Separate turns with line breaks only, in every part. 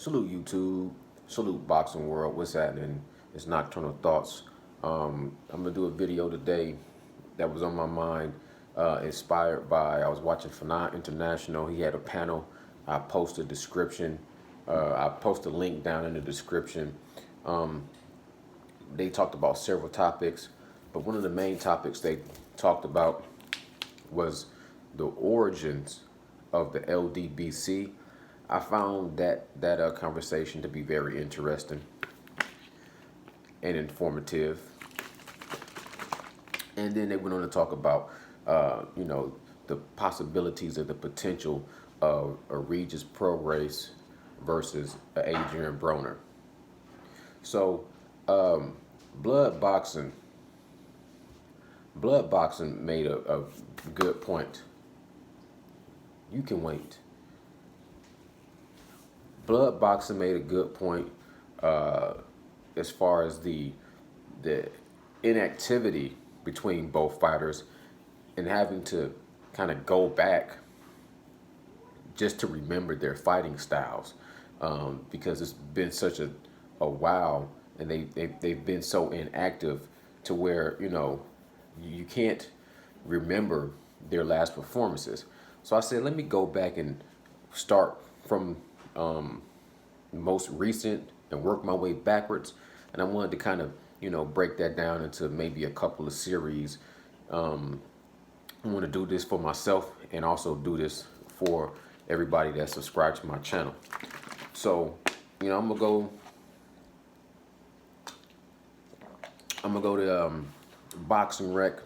Salute YouTube, salute boxing world. What's happening? It's Nocturnal Thoughts. I'm gonna do a video today that was on my mind, inspired by I was watching Fanon International. He had a panel. I posted a description. I posted a link down in the description. They talked about several topics, but one of the main topics they talked about was the origins of the LDBC. I found that conversation to be very interesting and informative. And then they went on to talk about, the possibilities of the potential of a Regis Prograis versus Adrian Broner. So, blood boxing. Blood boxing made a good point. You can wait. Blood boxing made a good point as far as the inactivity between both fighters and having to kind of go back just to remember their fighting styles, because it's been such a while and they've been so inactive to where you can't remember their last performances. So I said, let me go back and start from most recent and work my way backwards. And I wanted to kind of, break that down into maybe a couple of series. I want to do this for myself and also do this for everybody that subscribes to my channel. So, I'm gonna go to Boxing Rec,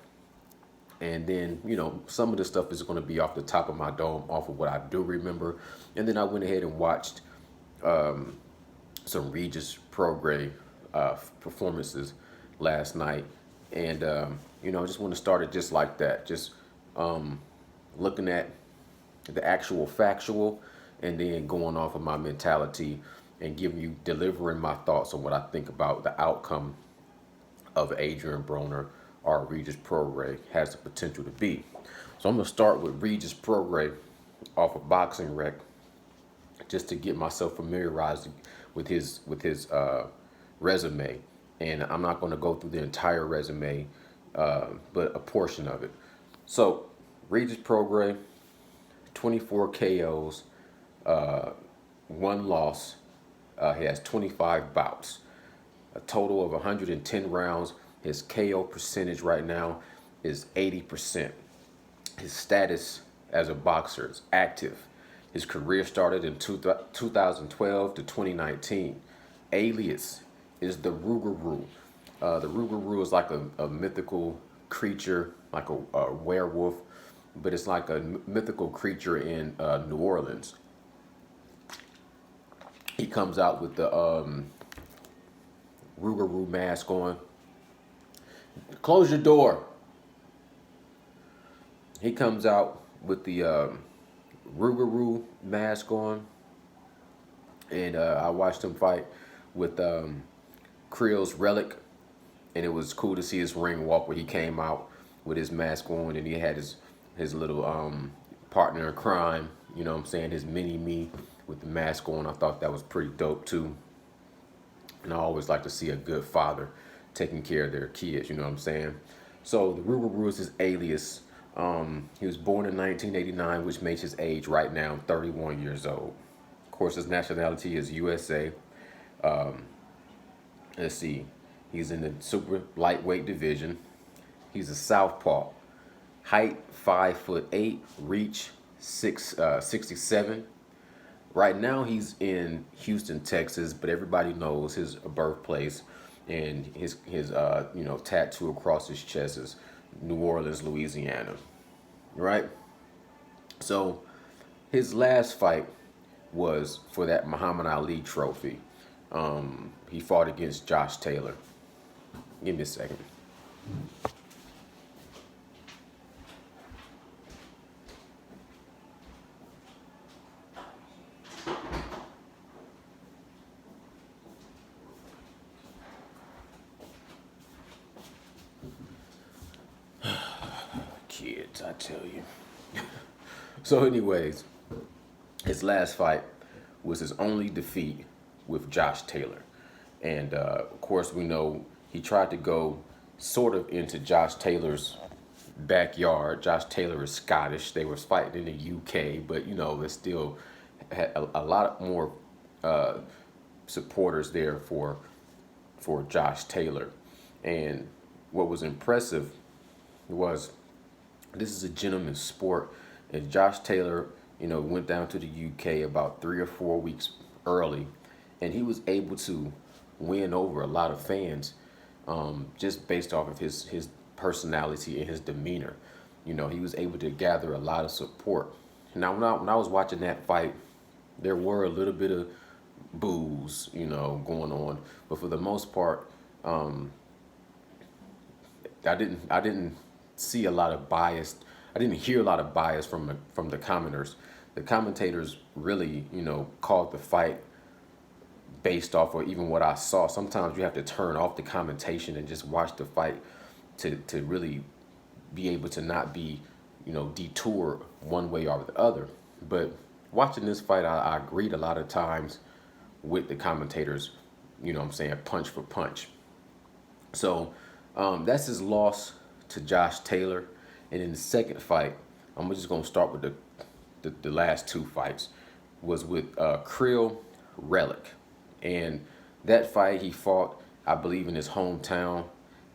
and then some of the stuff is going to be off the top of my dome, off of what I do remember. And then I went ahead and watched some Regis Prograis performances last night, and I just want to start it just like that, just looking at the actual factual, and then going off of my mentality and delivering my thoughts on what I think about the outcome of Adrian Broner or Regis Prograis has the potential to be. So I'm gonna start with Regis Prograis off of Boxing Rec, just to get myself familiarized with his resume. And I'm not going to go through the entire resume, but a portion of it. So Regis Prograis, 24 KOs, one loss. He has 25 bouts, a total of 110 rounds. His KO percentage right now is 80%. His status as a boxer is active. His career started in 2012 to 2019. Alias is the Rougarou. The Rougarou is like a mythical creature, like a werewolf, but it's like a mythical creature in New Orleans. He comes out with the Rougarou mask on. Close your door. He comes out with the Rougarou mask on, and I watched him fight with Creel's Relic, and it was cool to see his ring walk where he came out with his mask on, and he had his little partner in crime, his mini-me with the mask on. I thought that was pretty dope too, and I always like to see a good father taking care of their kids, So the Rougarou is his alias. He was born in 1989, which makes his age right now 31 years old. Of course, his nationality is USA. Let's see. He's in the super lightweight division. He's a southpaw. Height 5'8", reach 67. Right now he's in Houston, Texas, but everybody knows his birthplace and his tattoo across his chest is New Orleans, Louisiana. Right? So his last fight was for that Muhammad Ali trophy. He fought against Josh Taylor. Give me a second. I tell you. So anyways, his last fight was his only defeat with Josh Taylor. And of course, we know he tried to go sort of into Josh Taylor's backyard. Josh Taylor is Scottish. They was fighting in the UK, but you know, they still had a lot more supporters there for Josh Taylor. And what was impressive was this is a gentleman's sport, and Josh Taylor, you know, went down to the UK about 3 or 4 weeks early, and he was able to win over a lot of fans just based off of his personality and his demeanor. You know, he was able to gather a lot of support. Now, when I was watching that fight, there were a little bit of boos, you know, going on, but for the most part, I didn't see a lot of bias. I didn't hear a lot of bias from the commenters. The commentators really, you know, called the fight based off of even what I saw. Sometimes you have to turn off the commentation and just watch the fight to really be able to not be, you know, detoured one way or the other. But watching this fight, I agreed a lot of times with the commentators, you know what I'm saying, punch for punch. So that's his loss to Josh Taylor. And in the second fight, I'm just going to start with the last two fights, was with Krill Relic. And that fight he fought, I believe, in his hometown,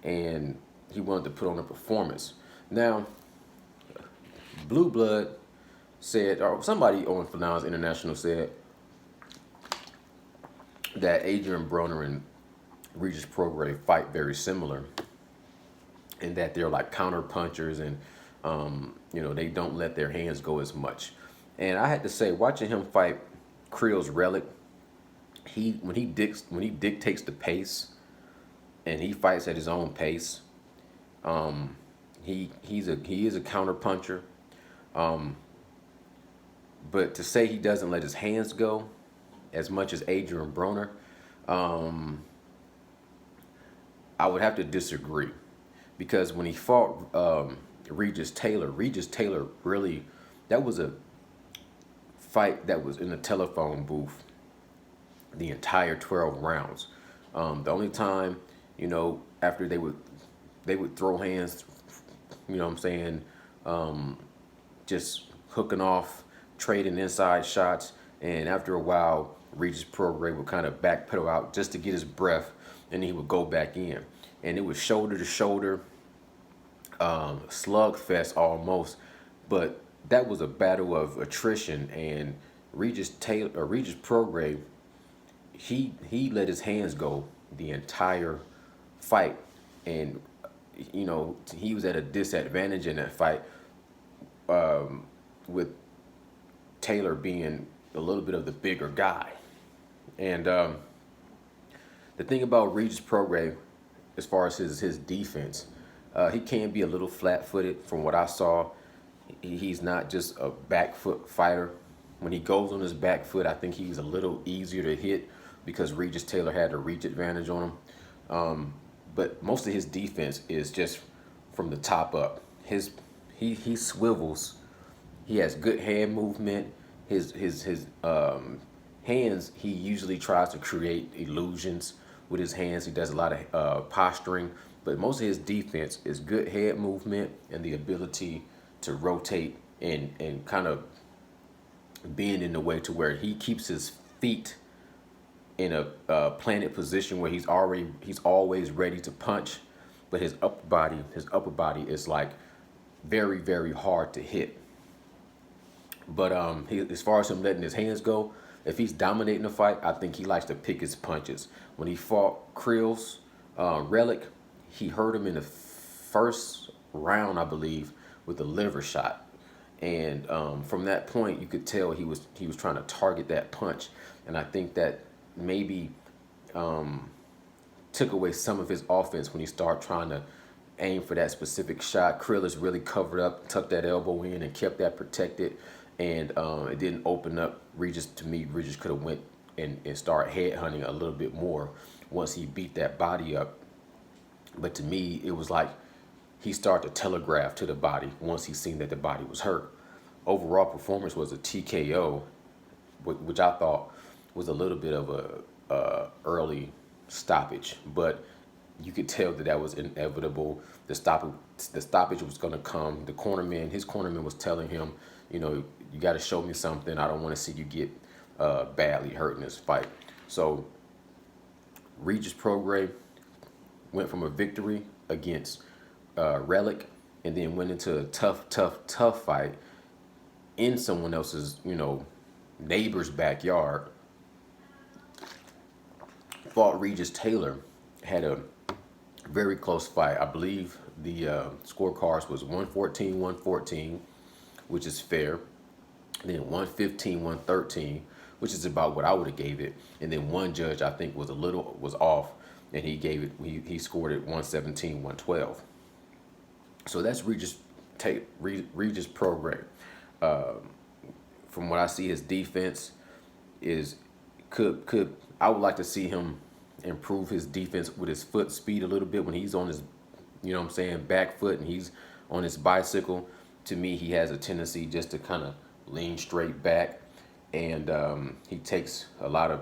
and he wanted to put on a performance. Now, Blue Blood said, or somebody on Finance International said, that Adrian Broner and Regis Prograis fight very similar, in that they're like counter punchers, and you know, they don't let their hands go as much. And I had to say, watching him fight Krill's Relic, when he dictates the pace and he fights at his own pace, he is a counter puncher. But to say he doesn't let his hands go as much as Adrian Broner, I would have to disagree, because when he fought Regis Taylor really, that was a fight that was in a telephone booth the entire 12 rounds. The only time, you know, after they would throw hands, you know what I'm saying, just hooking off, trading inside shots, and after a while, Regis Prograis would kind of backpedal out just to get his breath, and he would go back in. And it was shoulder to shoulder, slugfest almost, but that was a battle of attrition. And Regis Prograis, he let his hands go the entire fight, and you know, he was at a disadvantage in that fight, with Taylor being a little bit of the bigger guy. And the thing about Regis Prograis, as far as his defense, he can be a little flat-footed from what I saw. He's not just a back foot fighter. When he goes on his back foot, I think he's a little easier to hit because Regis Taylor had a reach advantage on him. But most of his defense is just from the top up. He swivels. He has good hand movement. His hands, he usually tries to create illusions with his hands. He does a lot of posturing, but most of his defense is good head movement and the ability to rotate and kind of bend in a way to where he keeps his feet in a planted position where he's always ready to punch, but his upper body is like very, very hard to hit. But as far as him letting his hands go, if he's dominating the fight, I think he likes to pick his punches. When he fought Krill's Relic, he hurt him in the first round, I believe, with a liver shot. And from that point, you could tell he was trying to target that punch. And I think that maybe took away some of his offense when he started trying to aim for that specific shot. Krill is really covered up, tucked that elbow in, and kept that protected. And it didn't open up Regis. To me, Regis could have went and started headhunting a little bit more once he beat that body up. But to me, it was like he started to telegraph to the body once he seen that the body was hurt. Overall performance was a TKO, which I thought was a little bit of a early stoppage, but you could tell that that was inevitable. The stoppage was going to come. His cornerman was telling him, you know, you got to show me something. I don't want to see you get badly hurt in this fight. So Regis Prograis went from a victory against Relic, and then went into a tough fight in someone else's, you know, neighbor's backyard. Fought Regis Taylor, had a very close fight. I believe the scorecards was 114-114, which is fair. Then 115-113, which is about what I would have gave it. And then one judge I think was off, and he gave it. He scored it 117-112. So that's Regis Prograis. From what I see, his defense could I would like to see him improve his defense with his foot speed a little bit when he's on his, you know what I'm saying, back foot, and he's on his bicycle. To me, he has a tendency just to kind of lean straight back, and he takes a lot of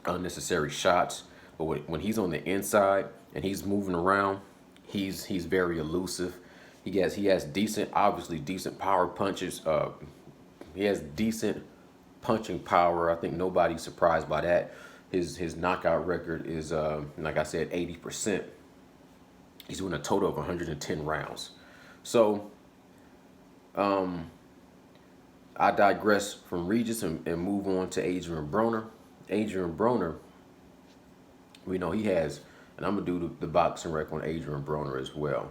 unnecessary shots. But when he's on the inside and he's moving around, he's very elusive. He has decent, obviously decent power punches. He has decent punching power. I think nobody's surprised by that. His knockout record is, like I said, 80%. He's won a total of 110 rounds. So, I digress from Regis and move on to Adrian Broner. Adrian Broner, we know he has, and I'm going to do the boxing rec on Adrian Broner as well.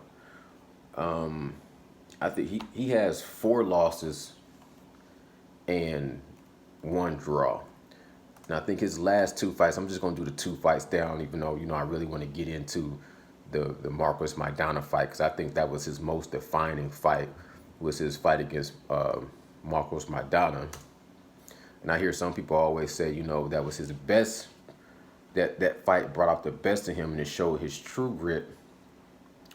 I think he has 4 losses and 1 draw. And I think his last 2 fights, I'm just going to do the 2 fights down, even though, you know, I really want to get into the Marcos Maidana fight, because I think that was his most defining fight, was his fight against Marcos Maidana. And I hear some people always say, you know, that was his best, that fight brought out the best in him, and it showed his true grit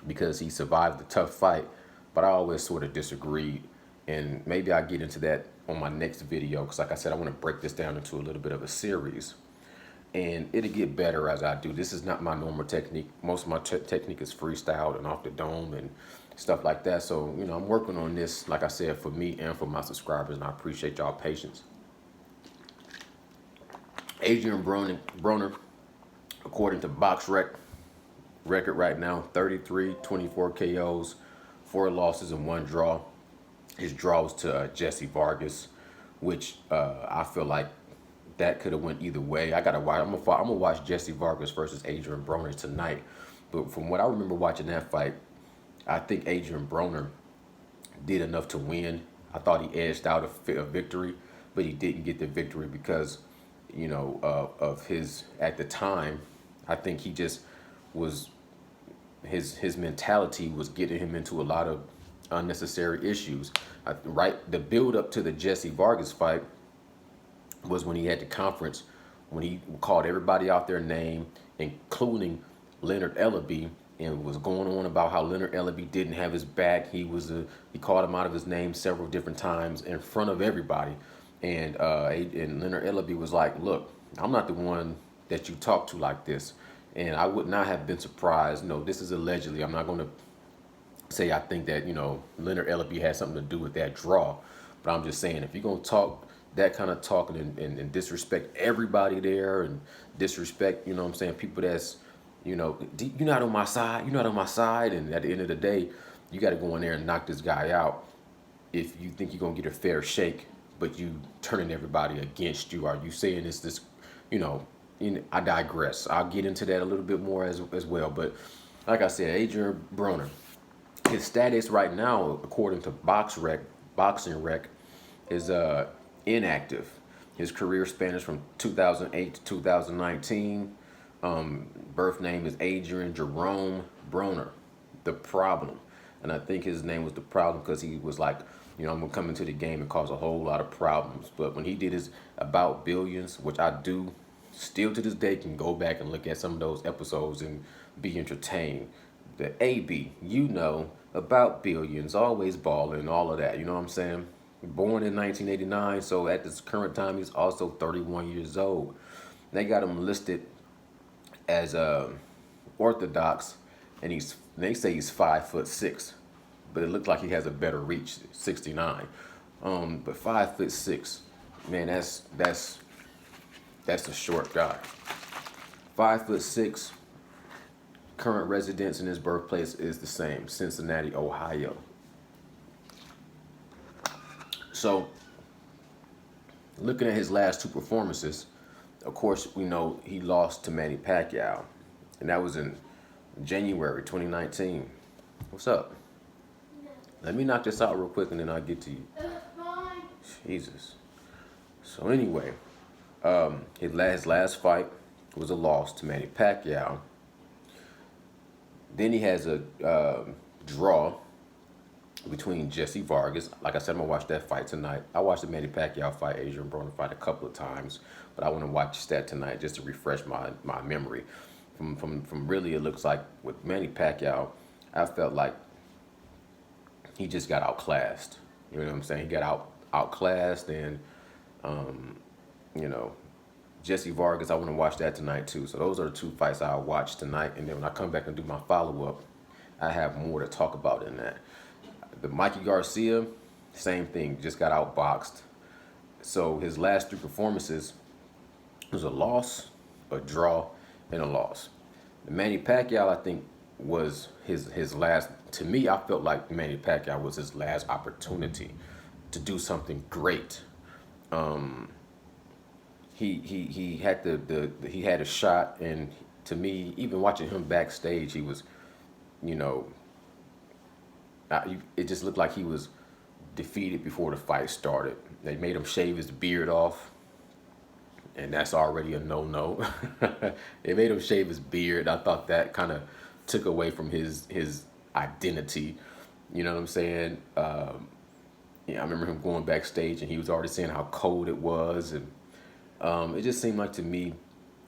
because he survived the tough fight. But I always sort of disagreed, and maybe I'll get into that on my next video, because like I said, I want to break this down into a little bit of a series, and it'll get better as I do. This is not my normal technique. Most of my technique is freestyled and off the dome and stuff like that. So, you know, I'm working on this, like I said, for me and for my subscribers, and I appreciate y'all patience. Adrian Broner, according to BoxRec record right now, 33, 24 KOs, 4 losses and 1 draw. His draw was to Jesse Vargas, which I feel like that could have went either way. I'm gonna watch Jesse Vargas versus Adrian Broner tonight. But from what I remember watching that fight, I think Adrian Broner did enough to win. I thought he edged out a victory, but he didn't get the victory because, you know, of his, at the time, I think he just was, his mentality was getting him into a lot of unnecessary issues. The build up to the Jesse Vargas fight was when he had the conference, when he called everybody out their name, including Leonard Ellaby, and was going on about how Leonard Ellaby didn't have his back. He called him out of his name several different times in front of everybody. And Leonard Ellaby was like, look, I'm not the one that you talk to like this. And I would not have been surprised. No, this is allegedly. I'm not going to say I think that, you know, Leonard Ellaby had something to do with that draw. But I'm just saying, if you're going to talk that kind of talking and disrespect everybody there, and disrespect, you know what I'm saying, people that's, you know, you're not on my side, you're not on my side. And at the end of the day, you got to go in there and knock this guy out if you think you're going to get a fair shake, but you turning everybody against you. Are you saying this, you know, I digress. I'll get into that a little bit more as well. But like I said, Adrian Broner, his status right now, according to Boxing Rec, is inactive. His career span is from 2008 to 2019. Birth name is Adrian Jerome Broner, the problem. And I think his name was the problem because he was like, you know, I'm going to come into the game and cause a whole lot of problems. But when he did his About Billions, which I do still to this day, can go back and look at some of those episodes and be entertained. The AB, you know, About Billions, always balling, all of that, you know what I'm saying? born in 1989. So at this current time, he's also 31 years old. They got him listed as orthodox, and they say he's 5'6", but it looks like he has a better reach, 69. But 5'6", man, that's a short guy. 5'6". Current residence in his birthplace is the same, Cincinnati, Ohio. So, looking at his last two performances, of course, we know he lost to Manny Pacquiao, and that was in January 2019. What's up? Let me knock this out real quick, and then I'll get to you. Jesus. So anyway, his last fight was a loss to Manny Pacquiao. Then he has a draw between Jesse Vargas. Like I said, I'm gonna watch that fight tonight. I watched the Manny Pacquiao fight, Adrian Broner fight a couple of times, but I want to watch that tonight just to refresh my memory. From really, it looks like with Manny Pacquiao, I felt like he just got outclassed. You know what I'm saying? He got outclassed, and you know, Jesse Vargas, I want to watch that tonight too. So those are the two fights I'll watch tonight. And then when I come back and do my follow-up, I have more to talk about in that. The Mikey Garcia, same thing, just got outboxed. So his last three performances was a loss, a draw, and a loss. The Manny Pacquiao, I think, was his last. To me, I felt like Manny Pacquiao was his last opportunity to do something great. He had he had a shot, and to me, even watching him backstage, he was, you know, it just looked like he was defeated before the fight started. They made him shave his beard off, and that's already a no-no. They made him shave his beard. I thought that kind of took away from his identity. You know what I'm saying? Yeah, I remember him going backstage, and he was already saying how cold it was, and it just seemed like to me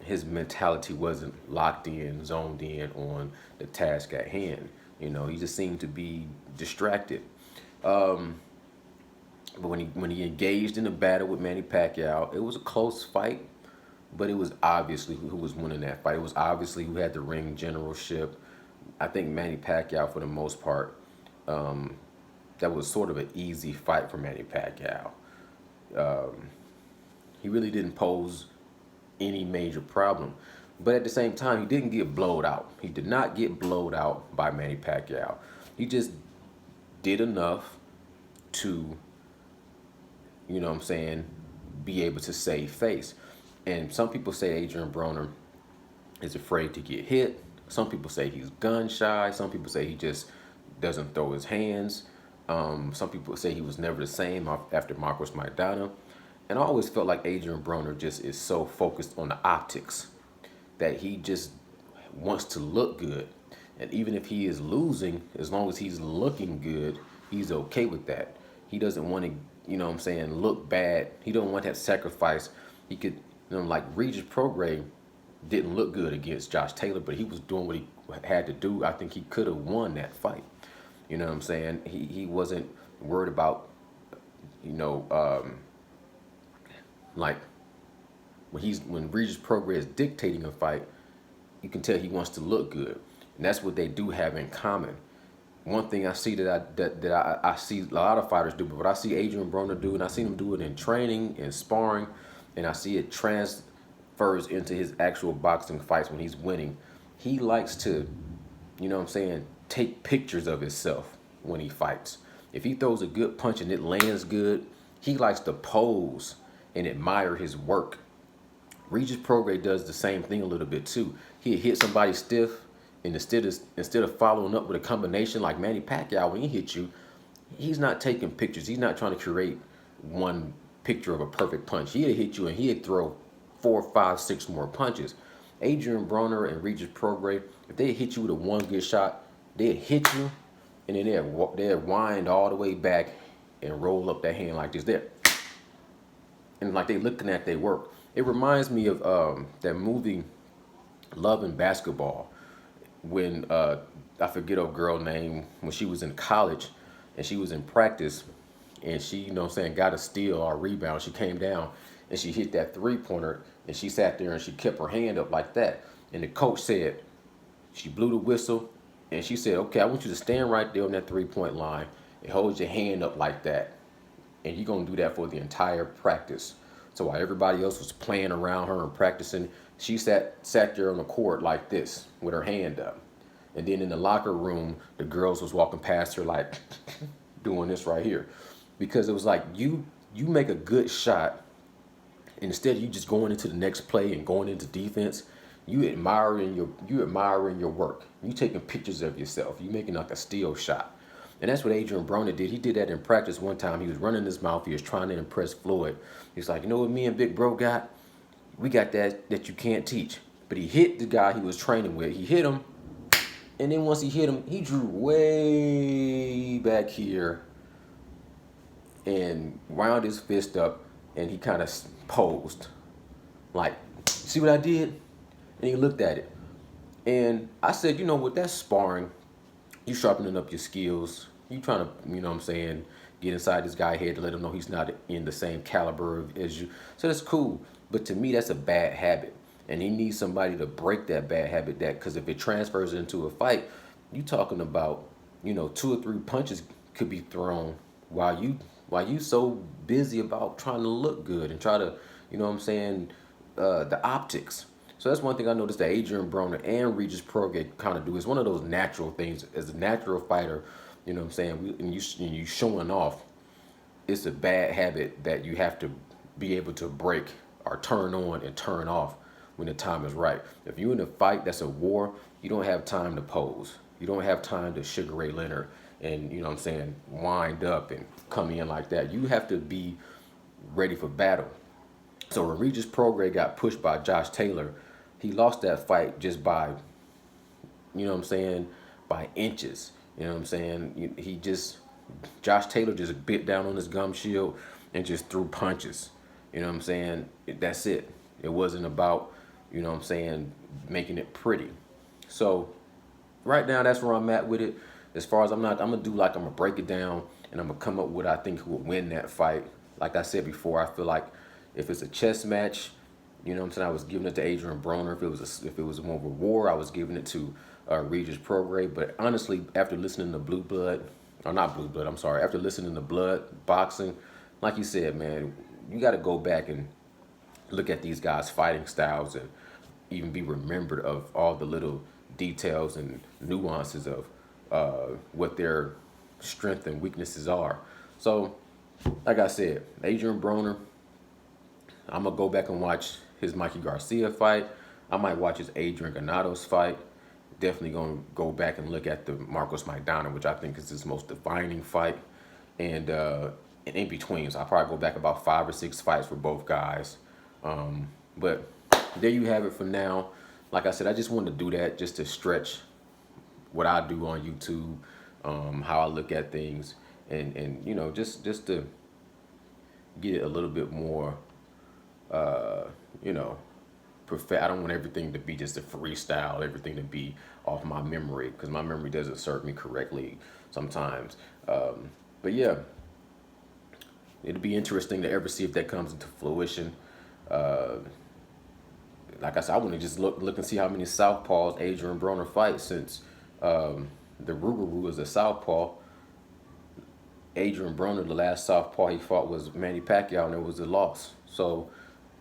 his mentality wasn't locked in, zoned in on the task at hand. You know, he just seemed to be distracted. But when he engaged in a battle with Manny Pacquiao, it was a close fight, but it was obviously who was winning that fight. It was obviously who had the ring generalship. I think Manny Pacquiao, for the most part, that was sort of an easy fight for Manny Pacquiao. He really didn't pose any major problem. But at the same time, he didn't get blowed out. He did not get blowed out by Manny Pacquiao. He just did enough to, you know what I'm saying, be able to save face. And some people say Adrian Broner is afraid to get hit. Some people say he's gun shy. Some people say he just doesn't throw his hands. Some people say he was never the same after Marcos Maidana. And I always felt like Adrian Broner just is so focused on the optics that he just wants to look good. And even if he is losing, as long as he's looking good, he's okay with that. He doesn't want to, you know what I'm saying, look bad. He don't want that sacrifice. He could, you know, like Regis Prograis didn't look good against Josh Taylor, but he was doing what he had to do. I think he could have won that fight. You know what I'm saying? He wasn't worried about, you know, like when Regis Prograis is dictating a fight, you can tell he wants to look good, and that's what they do have in common. One thing I see that I see a lot of fighters do, but what I see Adrian Broner do, and I see him do it in training and sparring, and I see it transfers into his actual boxing fights when he's winning. He likes to, you know what I'm saying, take pictures of himself when he fights. If he throws a good punch and it lands good, he likes to pose and admire his work. Regis Prograis does the same thing a little bit too. He'll hit somebody stiff, and instead of following up with a combination like Manny Pacquiao, when he hits you, he's not taking pictures. He's not trying to create one picture of a perfect punch. He'll hit you and he'll throw 4, 5, 6 more punches. Adrian Broner and Regis Prograis, if they hit you with a one good shot, they'll hit you, and then they'll wind all the way back and roll up their hand like this. There. And like they looking at their work. It reminds me of that movie Love and Basketball, when I forget her girl name, when she was in college and she was in practice, and she, you know what I'm saying, got a steal or a rebound. She came down and she hit that 3-pointer, and she sat there and she kept her hand up like that. And the coach said, she blew the whistle, and she said, okay, I want you to stand right there on that 3-point line and hold your hand up like that. And you're going to do that for the entire practice. So while everybody else was playing around her and practicing, she sat there on the court like this with her hand up. And then in the locker room, the girls was walking past her like doing this right here. Because it was like, you make a good shot, and instead of you just going into the next play and going into defense, you admiring your work. You taking pictures of yourself. You making like a steal shot. And that's what Adrian Broner did. He did that in practice one time. He was running his mouth. He was trying to impress Floyd. He's like, you know what me and Big Bro got? We got that you can't teach. But he hit the guy he was training with. He hit him. And then once he hit him, he drew way back here and wound his fist up, and he kind of posed. Like, see what I did? And he looked at it. And I said, you know what, that's sparring. You sharpening up your skills. You trying to, you know what I'm saying, get inside this guy's head to let him know he's not in the same caliber as you. So that's cool. But to me, that's a bad habit. And he needs somebody to break that bad habit, because if it transfers into a fight, you talking about, you know, 2 or 3 punches could be thrown while you so busy about trying to look good and try to, you know what I'm saying, the optics. So that's one thing I noticed that Adrian Broner and Regis Prograis kind of do. It's one of those natural things. As a natural fighter, you know what I'm saying, and you showing off, it's a bad habit that you have to be able to break or turn on and turn off when the time is right. If you're in a fight that's a war, you don't have time to pose. You don't have time to Sugar Ray Leonard and, you know what I'm saying, wind up and come in like that. You have to be ready for battle. So when Regis Prograis got pushed by Josh Taylor, he lost that fight just by, you know what I'm saying, by inches. You know what I'm saying? Josh Taylor just bit down on his gum shield and just threw punches. You know what I'm saying? That's it. It wasn't about, you know what I'm saying, making it pretty. So right now, that's where I'm at with it. As far as I'm gonna break it down, and I'm gonna come up with what I think who will win that fight. Like I said before, I feel like if it's a chess match, you know what I'm saying, I was giving it to Adrian Broner. If it was more of a war, I was giving it to Regis Prograis. But honestly, after listening to after listening to Blood Boxing, like you said, man, you got to go back and look at these guys' fighting styles and even be remembered of all the little details and nuances of what their strengths and weaknesses are. So, like I said, Adrian Broner, I'm going to go back and watch his Mikey Garcia fight. I might watch his Adrian Granados fight. Definitely going to go back and look at the Marcos Maidana, which I think is his most defining fight. And in between, so I'll probably go back about 5 or 6 fights for both guys. But there you have it for now. Like I said, I just wanted to do that just to stretch what I do on YouTube, how I look at things, and you know, just to get it a little bit more, you know, perfect. I don't want everything to be just a freestyle, everything to be off my memory, because my memory doesn't serve me correctly sometimes. But yeah, it'll be interesting to ever see if that comes into fruition. Like I said, I want to just look and see how many southpaws Adrian Broner fights, since the Rougarou is a southpaw. Adrian Broner, the last southpaw he fought was Manny Pacquiao, and it was a loss. So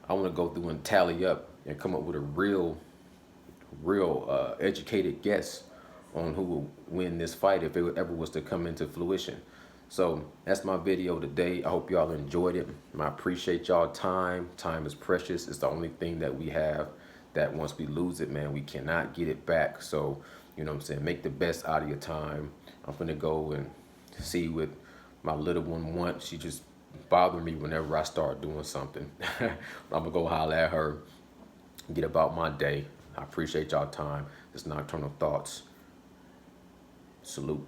I want to go through and tally up and come up with a real educated guess on who will win this fight if it ever was to come into fruition. So that's my video today. I hope y'all enjoyed it. I appreciate y'all time. Time is precious. It's the only thing that we have that once we lose it, man, we cannot get it back. So, you know what I'm saying, make the best out of your time. I'm gonna go and see what my little one wants. She just bothers me whenever I start doing something. I'm gonna go holler at her, get about my day. I appreciate y'all time. It's Nocturnal Thoughts. Salute.